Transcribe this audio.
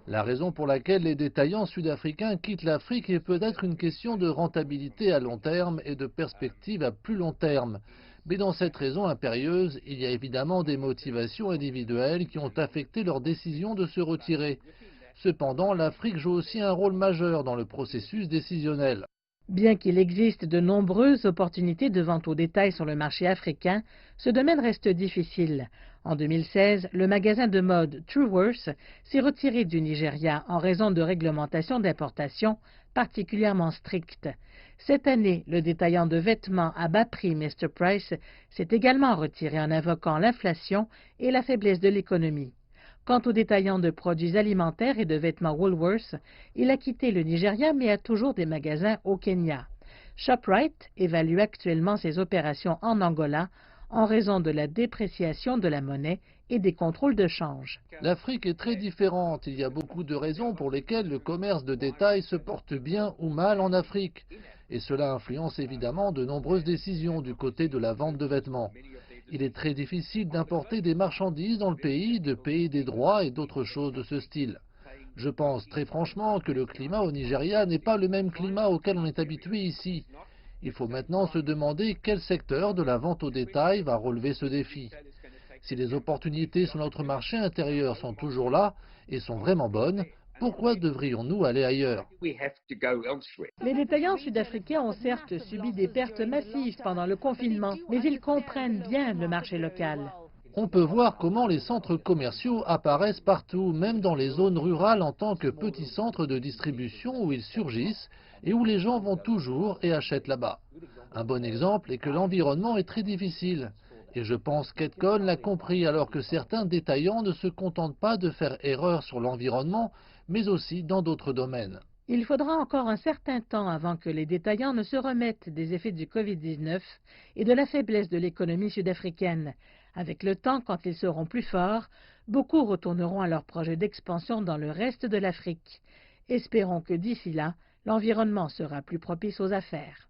La raison pour laquelle les détaillants sud-africains quittent l'Afrique est peut-être une question de rentabilité à long terme et de perspective à plus long terme. Mais dans cette raison impérieuse, il y a évidemment des motivations individuelles qui ont affecté leur décision de se retirer. Cependant, l'Afrique joue aussi un rôle majeur dans le processus décisionnel. Bien qu'il existe de nombreuses opportunités de vente au détail sur le marché africain, ce domaine reste difficile. En 2016, le magasin de mode Truworths s'est retiré du Nigeria en raison de réglementations d'importation particulièrement strictes. Cette année, le détaillant de vêtements à bas prix Mr Price s'est également retiré en invoquant l'inflation et la faiblesse de l'économie. Quant au détaillant de produits alimentaires et de vêtements Woolworths, il a quitté le Nigeria mais a toujours des magasins au Kenya. Shoprite évalue actuellement ses opérations en Angola en raison de la dépréciation de la monnaie et des contrôles de change. L'Afrique est très différente. Il y a beaucoup de raisons pour lesquelles le commerce de détail se porte bien ou mal en Afrique. Et cela influence évidemment de nombreuses décisions du côté de la vente de vêtements. Il est très difficile d'importer des marchandises dans le pays, de payer des droits et d'autres choses de ce style. Je pense très franchement que le climat au Nigeria n'est pas le même climat auquel on est habitué ici. Il faut maintenant se demander quel secteur de la vente au détail va relever ce défi. Si les opportunités sur notre marché intérieur sont toujours là et sont vraiment bonnes, pourquoi devrions-nous aller ailleurs? Les détaillants sud-africains ont certes subi des pertes massives pendant le confinement, mais ils comprennent bien le marché local. On peut voir comment les centres commerciaux apparaissent partout, même dans les zones rurales en tant que petits centres de distribution où ils surgissent et où les gens vont toujours et achètent là-bas. Un bon exemple est que l'environnement est très difficile. Et je pense qu'Edcon l'a compris alors que certains détaillants ne se contentent pas de faire erreur sur l'environnement, mais aussi dans d'autres domaines. Il faudra encore un certain temps avant que les détaillants ne se remettent des effets du Covid-19 et de la faiblesse de l'économie sud-africaine. Avec le temps, quand ils seront plus forts, beaucoup retourneront à leurs projets d'expansion dans le reste de l'Afrique. Espérons que d'ici là, l'environnement sera plus propice aux affaires.